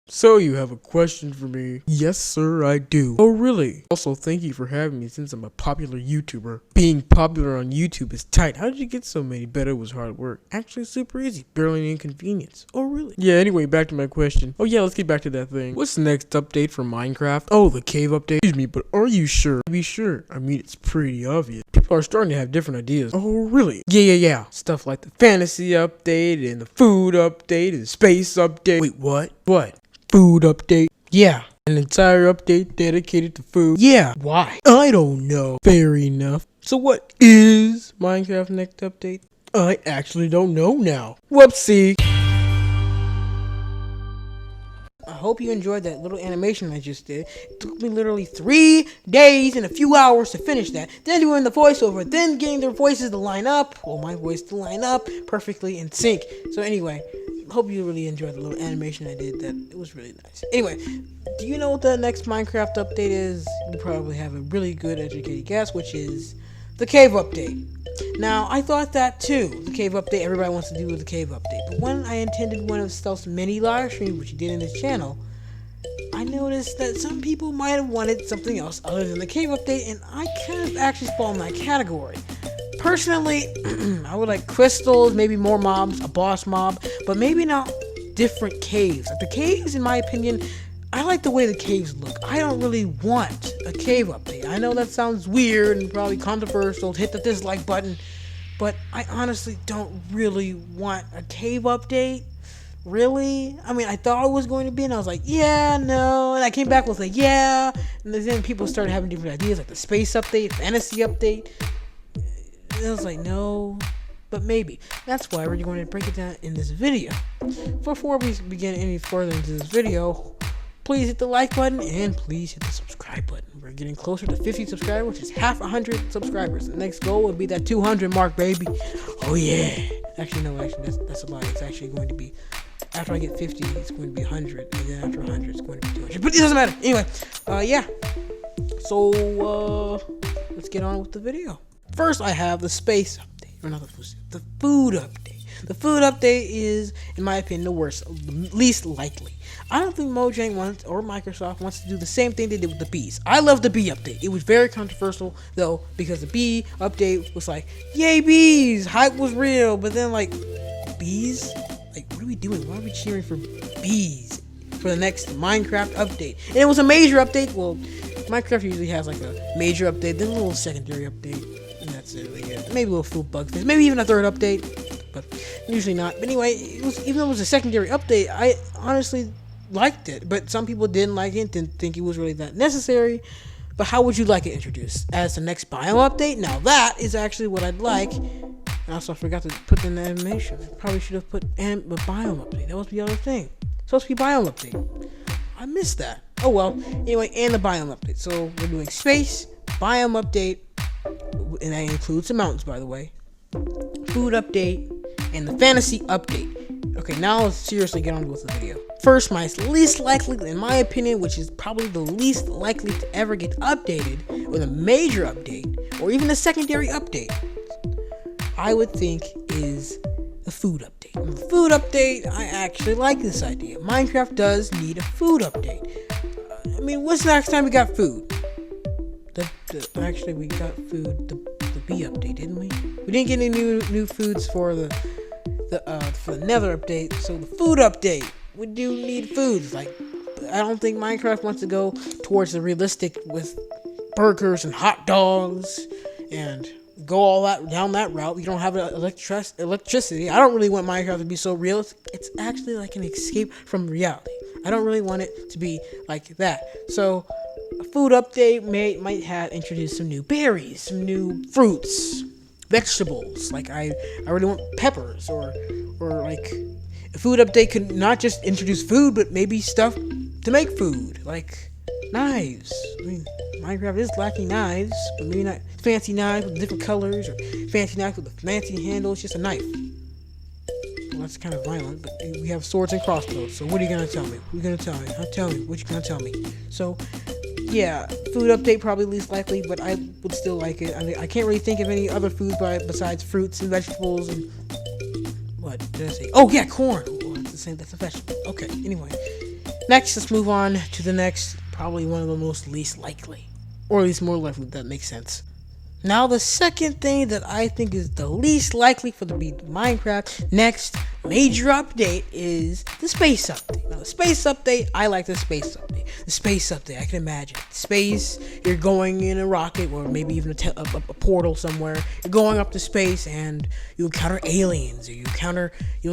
So you have a question for me? Yes, sir, I do. Oh, really? Also, thank you for having me since I'm a popular YouTuber. Being popular on YouTube is tight. How did you get so many? Bet it was hard work. Actually, super easy. Barely an inconvenience. Oh, really? Yeah, anyway, back to my question. Oh, yeah, let's get back to that thing. What's the next update for Minecraft? Oh, the cave update? Excuse me, but are you sure? Be sure. I mean, it's pretty obvious. People are starting to have different ideas. Oh, really? Yeah. Stuff like the fantasy update and the food update and the space update. Wait, what? What? Food update. Yeah. An entire update dedicated to food. Yeah. Why? I don't know. Fair enough. So what is Minecraft next update? I actually don't know now. Whoopsie. I hope you enjoyed that little animation I just did. It took me literally 3 days and a few hours to finish that. Then doing the voiceover, then getting their voices to line up. Well, my voice to line up perfectly in sync. So anyway, hope you really enjoyed the little animation I did. That it was really nice. Anyway, do you know what the next Minecraft update is? You probably have a really good educated guess, which is the cave update. Now, I thought that too. The cave update, everybody wants to do with the cave update. But when I attended one of Stealth's mini live streams, which he did in his channel, I noticed that some people might have wanted something else other than the cave update, and I kind of actually fall in that category. Personally, I would like crystals, maybe more mobs, a boss mob, but maybe not different caves. Like the caves, in my opinion, I like the way the caves look. I don't really want a cave update. I know that sounds weird and probably controversial. Hit the dislike button, but I honestly don't really want a cave update. Really? I mean, I thought it was going to be, and I was like, yeah, no. And I came back with like, yeah. And then people started having different ideas, like the space update, fantasy update. And I was like, no, but maybe. That's why we're going to break it down in this video. Before we begin any further into this video, please hit the like button and please hit the subscribe button. We're getting closer to 50 subscribers, which is half 100 subscribers. The next goal would be that 200 mark, baby. Oh yeah. Actually, that's a lie. It's actually going to be, after I get 50, it's going to be 100, and then after 100, it's going to be 200. But it doesn't matter. Anyway, yeah. So, let's get on with the video. First, I have the space update, or not the food update. The food update is, in my opinion, the worst, least likely. I don't think Mojang wants, or Microsoft wants to do the same thing they did with the bees. I love the bee update. It was very controversial, though, because the bee update was like, yay bees, hype was real, but then like, bees? Like, what are we doing? Why are we cheering for bees for the next Minecraft update? And it was a major update. Well, Minecraft usually has like a major update, then a little secondary update, and that's it. Yeah. Maybe a little food bug fix, maybe even a third update, but usually not. But anyway, even though it was a secondary update, I honestly liked it, but some people didn't like it, didn't think it was really that necessary. But how would you like it introduced? As the next biome update? Now that is actually what I'd like. And also I forgot to put in the animation. I probably should have put a biome update. That was the other thing. It's supposed to be biome update. I missed that. Oh well. Anyway, and the biome update. So we're doing space, biome update, and that includes the mountains, by the way. Food update, and the fantasy update. Okay, now let's seriously get on with the video. First, my least likely, in my opinion, which is probably the least likely to ever get updated with a major update, or even a secondary update, I would think is the food update. And the food update, I actually like this idea. Minecraft does need a food update. I mean, what's the next time we got food? Actually, we got food, the bee update, didn't we? We didn't get any new foods for the nether update, so the food update, we do need foods. Like, I don't think Minecraft wants to go towards the realistic with burgers and hot dogs and go all that down that route. We don't have electricity. I don't really want Minecraft to be so real. It's actually like an escape from reality. I don't really want it to be like that. So a food update might have introduced some new berries, some new fruits, vegetables. Like I really want peppers, or like a food update could not just introduce food, but maybe stuff to make food, like knives. I mean, Minecraft is lacking knives, but maybe not fancy knives with different colors, or fancy knives with a fancy handle. It's just a knife. Well, that's kind of violent, but we have swords and crossbows. So what are you gonna tell me? What are you gonna tell me? Tell me what you gonna tell me. So yeah, food update probably least likely, but I would still like it. I mean, I can't really think of any other foods besides fruits and vegetables and what did I say? Oh yeah, corn. Oh, that's the same. That's a vegetable. Okay. Anyway, Next, let's move on to the next, probably one of the most least likely, or at least more likely. That makes sense. Now, the second thing that I think is the least likely for the Minecraft next major update is the space update. Now, the space update, I like the space update. The space update, I can imagine. Space, you're going in a rocket or maybe even a portal somewhere. You're going up to space and you encounter aliens, or you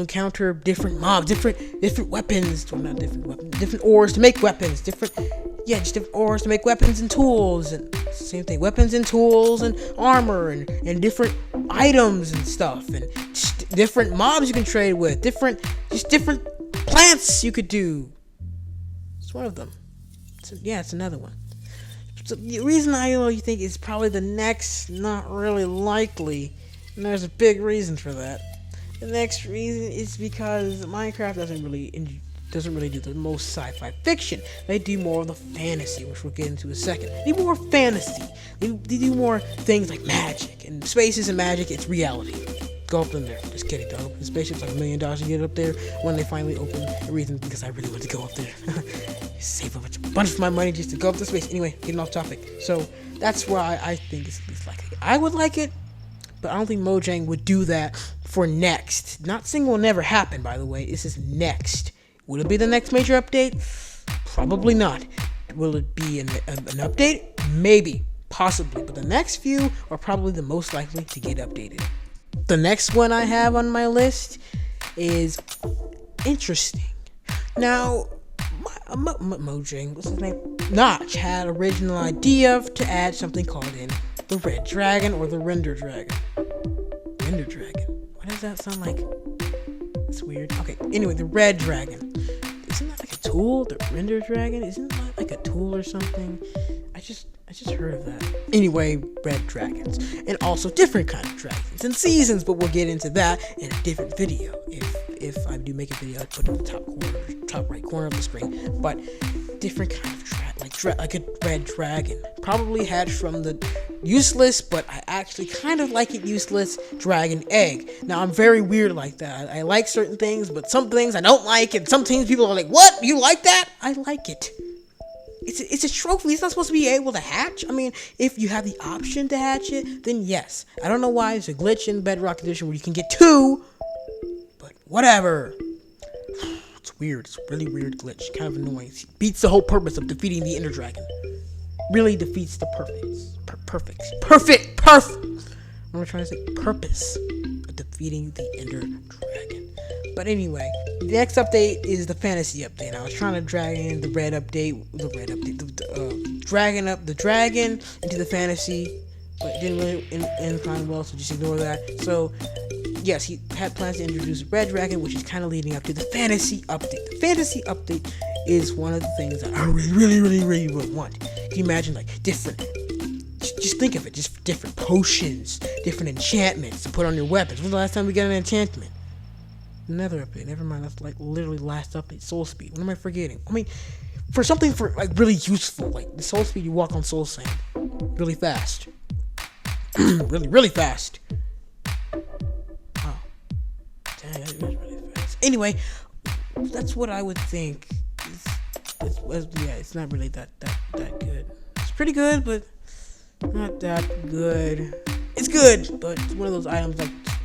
encounter different mobs, different weapons, well, not different weapons, different ores to make weapons, just different ores to make weapons and tools, and same thing, weapons and tools and armor and different items and stuff, and different mobs you can trade with, different plants you could do. It's one of them. It's another one. So the reason you think is probably the next not really likely, and there's a big reason for that. The next reason is because Minecraft doesn't really do the most sci-fi fiction. They do more of the fantasy, which we'll get into in a second. They do more fantasy. They do more things like magic. And space isn't magic, it's reality. Go up in there. Just kidding, though. The spaceship's like $1 million to get up there when they finally open the reason, because I really want to go up there. Save a bunch of my money just to go up to space. Anyway, getting off topic. So that's why I think it's least likely. I would like it, but I don't think Mojang would do that for next. Not saying it will never happen, by the way. This is next. Will it be the next major update? Probably not. Will it be an update? Maybe. Possibly. But the next few are probably the most likely to get updated. The next one I have on my list is interesting. Now, Mojang, what's his name? Notch had an original idea to add something called the Red Dragon or the Render Dragon. Render Dragon. What does that sound like? It's weird. Okay, anyway, the Red Dragon. Isn't that like a tool? The Render Dragon? Isn't that like a tool or something? I just heard of that. Anyway, red dragons. And also different kind of dragons and seasons, but we'll get into that in a different video. If I do make a video, I'll put it in the top right corner of the screen. But different kind of like a red dragon. Probably hatched from the useless, but I actually kind of like it useless dragon egg. Now, I'm very weird like that. I like certain things, but some things I don't like, and some things people are like, what? You like that? I like it. It's a trophy. It's not supposed to be able to hatch. I mean, if you have the option to hatch it, then yes. I don't know why it's a glitch in Bedrock Edition where you can get 2, but whatever. It's weird. It's a really weird glitch. Kind of annoying. It beats the whole purpose of defeating the Ender Dragon. Really defeats the perfect. What am I trying to say? Purpose of defeating the Ender Dragon. But anyway, the next update is the fantasy update. I was trying to drag in the dragging up the dragon into the fantasy, but it didn't really end kind of well, so just ignore that. So, yes, he had plans to introduce a red dragon, which is kind of leading up to the fantasy update. The fantasy update is one of the things that I really would want. Can you imagine, like, different, just think of it, just different potions, different enchantments to put on your weapons. When was the last time we got an enchantment? Another update. Never mind. That's like literally last update. Soul speed. What am I forgetting? I mean, for something for like really useful, like the soul speed, you walk on soul sand really fast, really fast. Oh, dang, that is really fast. Anyway, that's what I would think. It's not really that good. It's pretty good, but not that good. It's good, but it's one of those items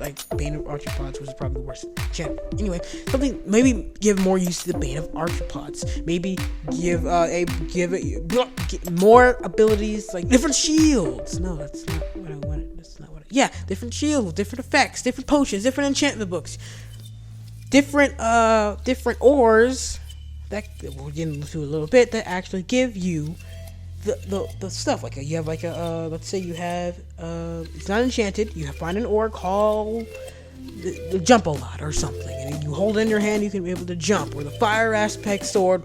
like Bane of Arthropods, which is probably the worst enchantment. Anyway, something, maybe give more use to the Bane of Arthropods. Maybe give it more abilities, like different shields. No, that's not what I wanted. Yeah, different shields, different effects, different potions, different enchantment books, different ores that we'll get into a little bit that actually give you the stuff. Like you have like a let's say you have it's not enchanted. You find an ore called the jump a lot or something, and you hold it in your hand. You can be able to jump. Or the fire aspect sword,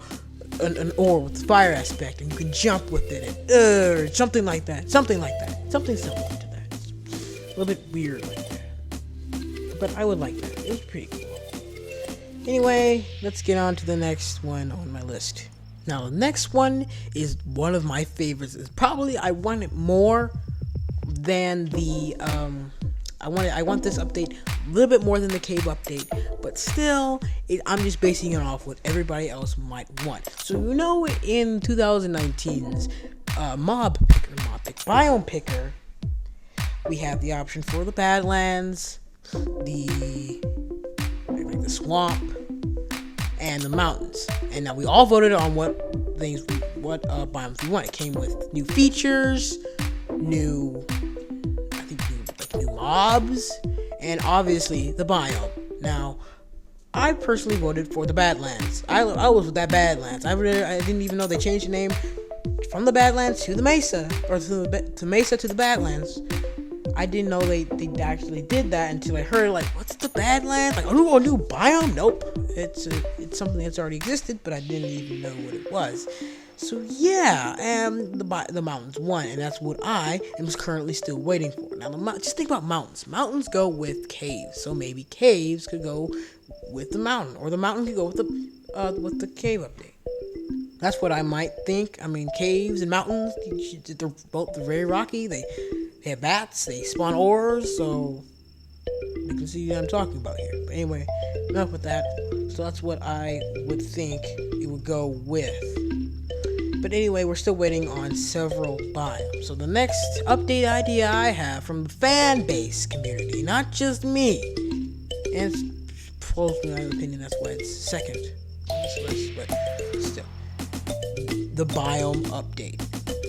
an ore with the fire aspect, and you can jump with it. And, something like that. Something similar to that. It's a little bit weird like that, but I would like that. It was pretty cool. Anyway, let's get on to the next one on my list. Now, the next one is one of my favorites. It's probably, I want it more than the I want this update a little bit more than the cave update, but still, I'm just basing it off what everybody else might want. So in 2019's biome picker, we have the option for the Badlands, the swamp, and the mountains. And now we all voted on what biomes we want. It came with new features, new mobs, and obviously the biome. Now, I personally voted for the Badlands. I was with that Badlands. I didn't even know they changed the name from the Badlands to the Mesa, or to Mesa to the Badlands. I didn't know they actually did that until I heard, like, what's the Badlands? Like, a new biome? Nope. It's something that's already existed, but I didn't even know what it was. So yeah, and the mountains won, and that's what I am currently still waiting for. Now, just think about mountains. Mountains go with caves, so maybe caves could go with the mountain, or the mountain could go with the cave update. That's what I might think. I mean, caves and mountains, they're very rocky. They have bats. They spawn ores, so you can see what I'm talking about here. But anyway, enough with that. So that's what I would think it would go with. But anyway, we're still waiting on several biomes. So the next update idea I have from the fan base community, not just me, and it's supposedly my opinion, that's why it's second on this list, but still, the biome update.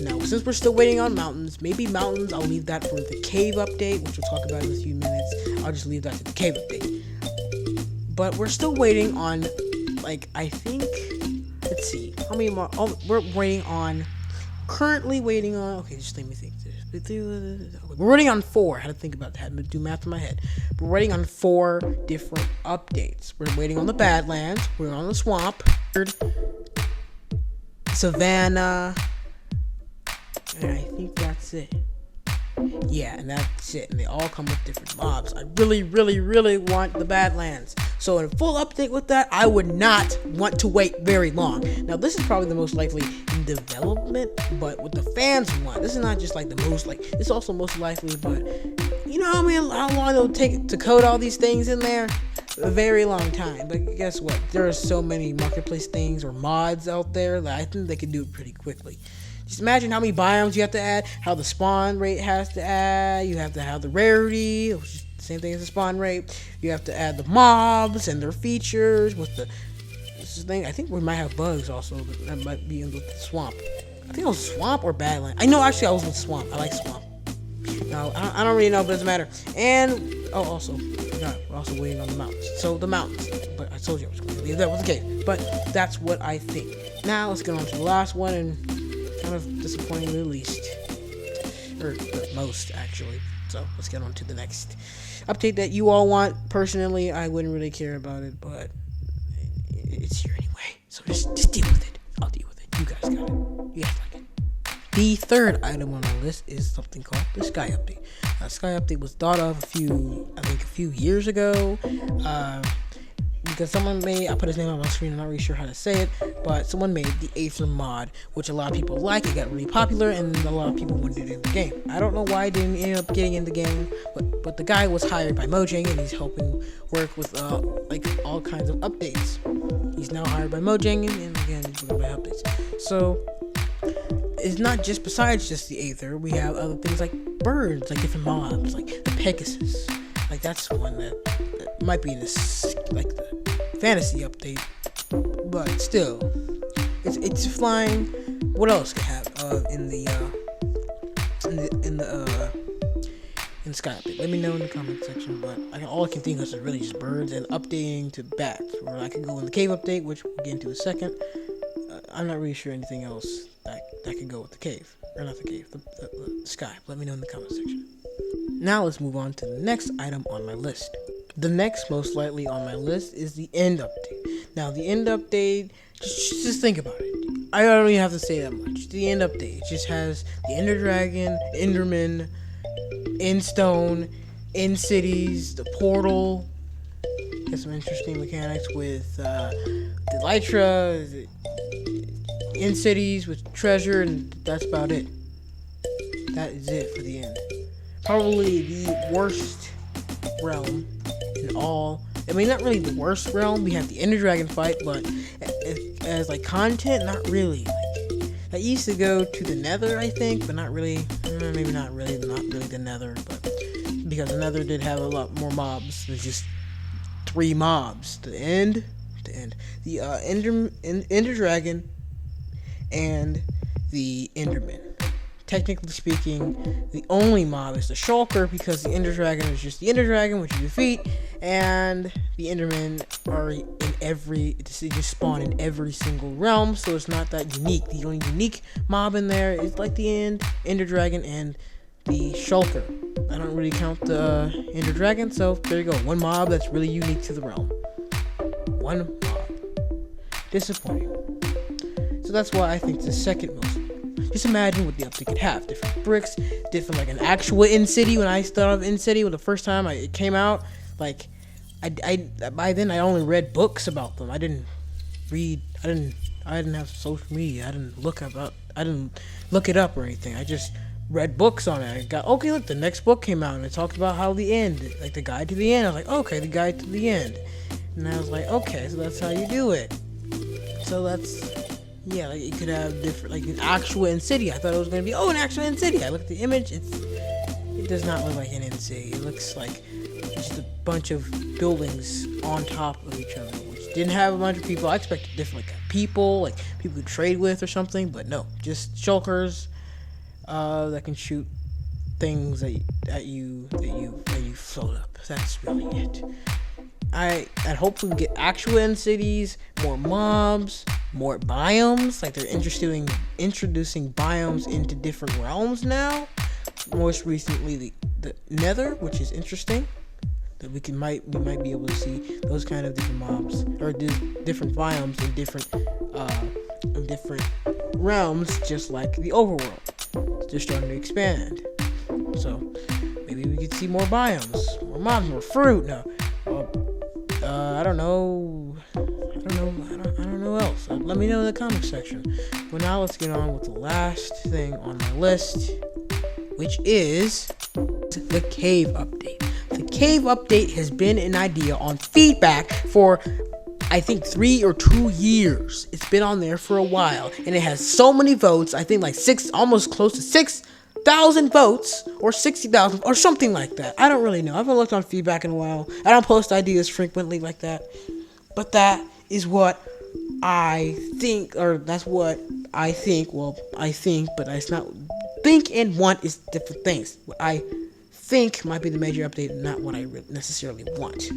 Now, since we're still waiting on mountains, maybe mountains, I'll leave that for the cave update, which we'll talk about in a few minutes. I'll just leave that to the cave update. But we're still waiting on, I think, let's see, how many more? Oh, we're currently waiting on, okay, just let me think. We're waiting on 4. I had to think about that. I had to do math in my head. We're waiting on 4 different updates. We're waiting on the Badlands. We're on the Swamp, Savannah, and I think that's it. Yeah, and that's it. And they all come with different mobs. I really, really, really want the Badlands. So in a full update with that, I would not want to wait very long. Now, this is probably the most likely in development, but with the fans want, this is not just the most, it's also most likely, but how long it'll take to code all these things in there? A very long time. But guess what? There are so many marketplace things or mods out there that I think they can do it pretty quickly. Just imagine how many biomes you have to add, how the spawn rate has to add, you have to have the rarity, which is the same thing as the spawn rate, you have to add the mobs and their features with this thing. I think we might have bugs also that might be in the swamp. I think it was swamp or badland. I know, actually I was with swamp. I like swamp. No, I don't really know, but it doesn't matter. And, also, I forgot, we're also waiting on the mountains. So, the mountains. But I told you I was going to leave that with the cave. But that's what I think. Now, let's get on to the last one, and kind of disappointingly the least. Or the most, actually. So, let's get on to the next update that you all want. Personally, I wouldn't really care about it, but it's here anyway. So, just deal with it. I'll deal with it. You guys got it. You guys like it. The third item on my list is something called the Sky Update. Sky Update was thought of a few years ago, because someone I put his name on my screen, I'm not really sure how to say it, but someone made the Aether mod, which a lot of people like. It got really popular, and a lot of people wanted it in the game. I don't know why it didn't end up getting in the game, but the guy was hired by Mojang, and he's helping work with all kinds of updates. He's now hired by Mojang, and again, he's working by updates. So, it's not just besides just the Aether. We have other things like birds, like different mobs, like the Pegasus. That's one that might be in this the fantasy update, but still, it's flying. What else can have in the Sky Update? Let me know in the comment section. But all I can think of is really just birds and updating to bats. Or I could go in the cave update, which we'll get into in a second. I'm not really sure anything else that could go with the cave. Or not the cave, the sky. Let me know in the comment section. Now let's move on to the next item on my list. The next most likely on my list is the end update. Now the end update, just think about it. I don't even have to say that much. The end update, it just has the Ender Dragon, Enderman, End Stone, End Cities, the portal. Has some interesting mechanics with the Elytra, End Cities with treasure, and that's about it. That is it for the end. Probably the worst realm in all. I mean, not really the worst realm. We have the Ender Dragon fight, but as like content, not really. Like, I used to go to the Nether, I think, but not really. Maybe not really the Nether, but because the Nether did have a lot more mobs. There's just 3 mobs: the Ender Dragon, and the Enderman. Technically speaking, the only mob is the Shulker, because the Ender Dragon is just the Ender Dragon, which you defeat, and the Endermen are in every, they just spawn in every single realm, so it's not that unique. The only unique mob in there is like the Ender Dragon and the Shulker. I don't really count the Ender Dragon, so there you go. One mob that's really unique to the realm. One mob. Disappointing. So that's why I think the second most. Just imagine what the update could have. Different bricks, different, like an actual End City. When I started off End City, when the first time it came out, like, I by then I only read books about them. I didn't have social media. I didn't look it up or anything. I just read books on it. I got, okay, look, the next book came out and it talked about how the end, like the guide to the end. I was like, okay, the guide to the end. And I was like, okay, so that's how you do it. So that's, yeah, like you could have different, like an actual End City. I thought it was gonna be, an actual End City. I looked at the image. It does not look like an End City. It looks like just a bunch of buildings on top of each other, which didn't have a bunch of people. I expected different, like people to trade with or something, but no, just shulkers that can shoot things at you float up. That's really it. I hope we can get actual End Cities, more mobs, more biomes. Like they're introducing biomes into different realms now. Most recently, the Nether, which is interesting. That we might be able to see those kind of different mobs or different biomes in different realms, just like the overworld. They're starting to expand, so maybe we could see more biomes, more mobs, more fruit. No, I don't know else. Let me know in the comment section. But now let's get on with the last thing on my list, which is the cave update. The cave update has been an idea on feedback for, I think, 3 or 2 years. It's been on there for a while, and it has so many votes. I think like almost close to 6,000 votes, or 60,000, or something like that. I don't really know. I haven't looked on feedback in a while. I don't post ideas frequently like that. But that is what I think, or that's what I think. Well, I think, but it's not. Think and want is different things. What I think might be the major update, and not what I necessarily want.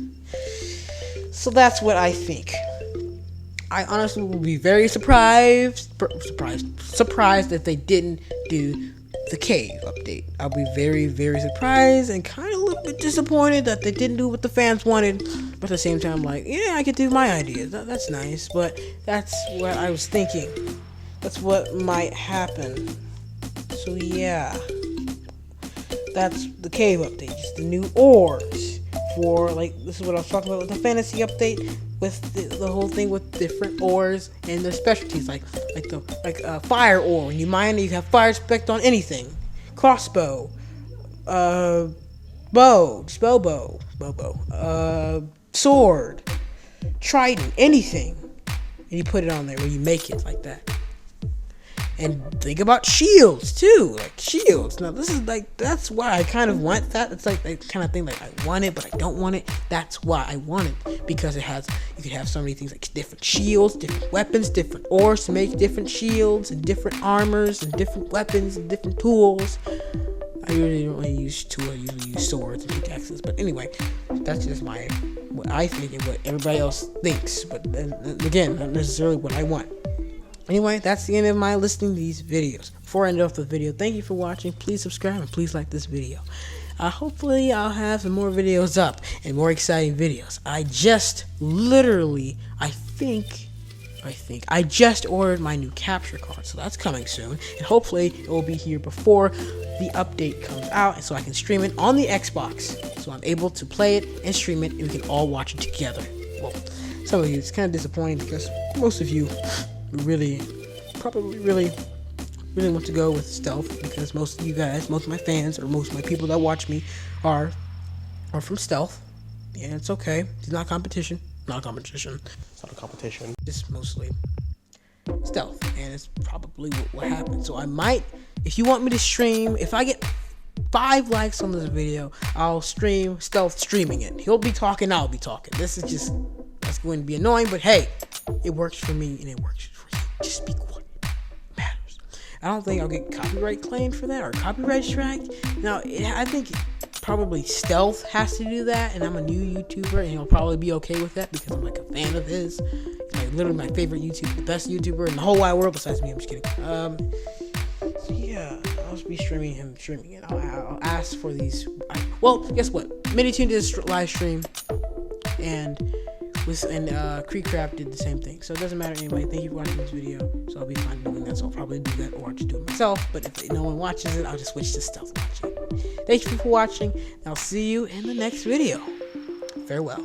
So that's what I think. I honestly will be very surprised if they didn't do the cave update. I'll be very, very surprised and kind of a little bit disappointed that they didn't do what the fans wanted. But at the same time, like, yeah, I could do my ideas. That's nice, but that's what I was thinking. That's what might happen. So yeah, that's the cave update. Just the new ores for, like, this is what I was talking about with the fantasy update, with the whole thing with different ores and their specialties, like fire ore. When you mine it, you have fire spec on anything. Crossbow, bow, sword, trident, anything, and you put it on there when you make it like that. And think about shields too, like shields. Now this is like, that's why I kind of want that. It's like that kind of thing, like I want it but I don't want it. That's why I want it, because you could have so many things, like different shields, different weapons, different ores to make different shields and different armors and different weapons and different tools. I usually don't really use tools. I usually use swords and pickaxes. But anyway, that's just what I think and what everybody else thinks. But again, not necessarily what I want. Anyway, that's the end of my listing these videos. Before I end off the video, thank you for watching. Please subscribe and please like this video. Hopefully I'll have some more videos up and more exciting videos. I just ordered my new capture card, so that's coming soon, and hopefully it will be here before the update comes out, and so I can stream it on the Xbox, so I'm able to play it and stream it, and we can all watch it together. Well, some of you, it's kind of disappointing because most of you probably really want to go with stealth, because most of you guys, most of my fans, or most of my people that watch me are or from stealth. Yeah, it's okay. It's not competition. Not competition. It's not a competition. It's mostly stealth, and it's probably what happened. So I might, if you want me to stream, if I get 5 likes on this video, I'll stream stealth streaming it. He'll be talking, I'll be talking. That's going to be annoying, but hey, it works for me and it works for you. Just be quiet. It matters. I don't think I'll get copyright claimed for that or copyright strike. Now, I think probably stealth has to do that, and I'm a new YouTuber, and he'll probably be okay with that because I'm like a fan of his. Like literally my favorite YouTuber, the best YouTuber in the whole wide world besides me. I'm just kidding. So yeah, I'll be streaming it. I'll ask for these. Well, guess what? Minitune did a live stream, and Creekcraft did the same thing. So it doesn't matter anyway. Thank you for watching this video. So I'll be fine doing that. So I'll probably do that, or just do it myself. But if no one watches it, I'll just switch to stealth watching. Thank you for watching. I'll see you in the next video. Farewell.